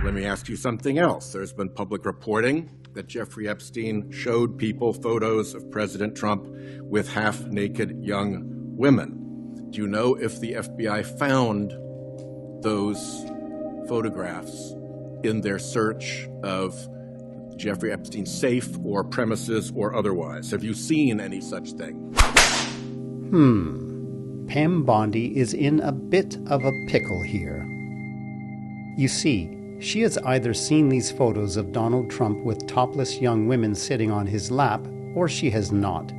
Let me ask you something else. There's been public reporting that Jeffrey Epstein showed people photos of President Trump with half-naked young women. Do you know if the FBI found those photographs in their search of Jeffrey Epstein's safe or premises or otherwise? Have you seen any such thing? Pam Bondi is in a bit of a pickle here. You see, she has either seen these photos of Donald Trump with topless young women sitting on his lap, or she has not.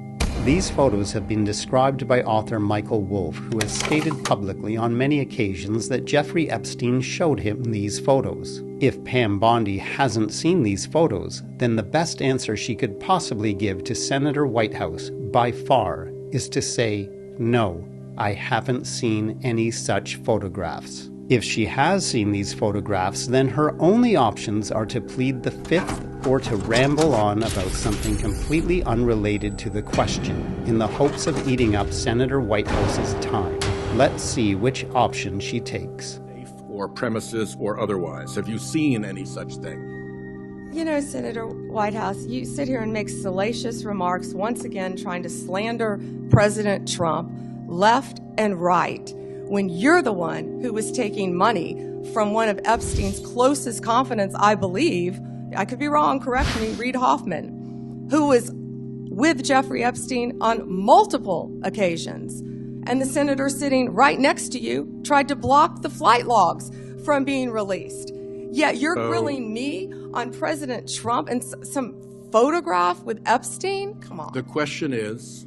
These photos have been described by author Michael Wolff, who has stated publicly on many occasions that Jeffrey Epstein showed him these photos. If Pam Bondi hasn't seen these photos, then the best answer she could possibly give to Senator Whitehouse, by far, is to say, no, I haven't seen any such photographs. If she has seen these photographs, then her only options are to plead the fifth or to ramble on about something completely unrelated to the question, in the hopes of eating up Senator Whitehouse's time. Let's see which option she takes. Or premises or otherwise. Have you seen any such thing? You know, Senator Whitehouse, you sit here and make salacious remarks, once again trying to slander President Trump left and right, when you're the one who was taking money from one of Epstein's closest confidants, I believe, I could be wrong, correct me, Reid Hoffman, who was with Jeffrey Epstein on multiple occasions. And the senator sitting right next to you tried to block the flight logs from being released. Yet you're grilling me on President Trump and some photograph with Epstein? Come on. The question is,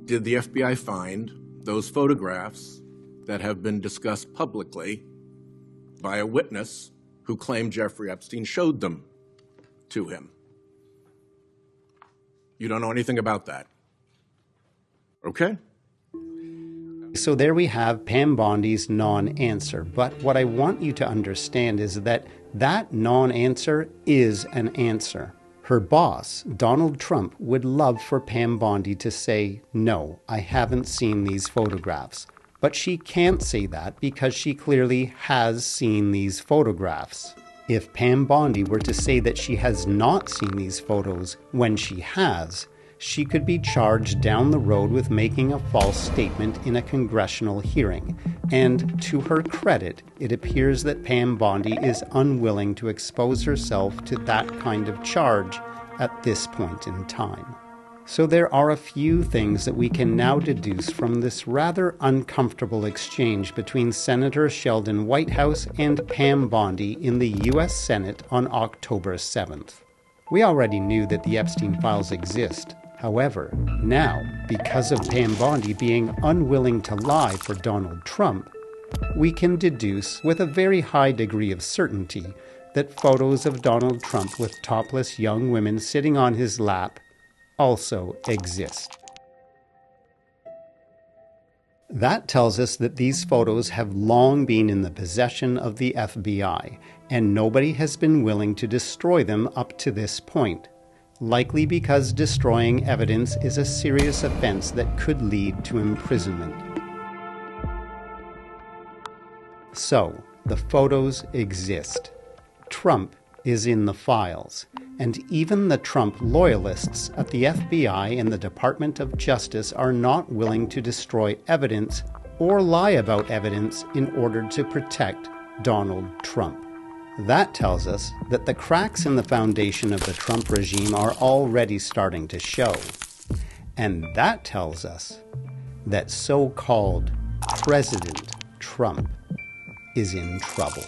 did the FBI find those photographs that have been discussed publicly by a witness who claimed Jeffrey Epstein showed them to him? You don't know anything about that. Okay. So there we have Pam Bondi's non-answer. But what I want you to understand is that that non-answer is an answer. Her boss, Donald Trump, would love for Pam Bondi to say, no, I haven't seen these photographs. But she can't say that because she clearly has seen these photographs. If Pam Bondi were to say that she has not seen these photos when she has, she could be charged down the road with making a false statement in a congressional hearing. And to her credit, it appears that Pam Bondi is unwilling to expose herself to that kind of charge at this point in time. So there are a few things that we can now deduce from this rather uncomfortable exchange between Senator Sheldon Whitehouse and Pam Bondi in the U.S. Senate on October 7th. We already knew that the Epstein files exist. However, now, because of Pam Bondi being unwilling to lie for Donald Trump, we can deduce with a very high degree of certainty that photos of Donald Trump with topless young women sitting on his lap also exist. That tells us that these photos have long been in the possession of the FBI, and nobody has been willing to destroy them up to this point. Likely because destroying evidence is a serious offense that could lead to imprisonment. So, the photos exist. Trump is in the files, and even the Trump loyalists at the FBI and the Department of Justice are not willing to destroy evidence or lie about evidence in order to protect Donald Trump. That tells us that the cracks in the foundation of the Trump regime are already starting to show. And that tells us that so-called President Trump is in trouble.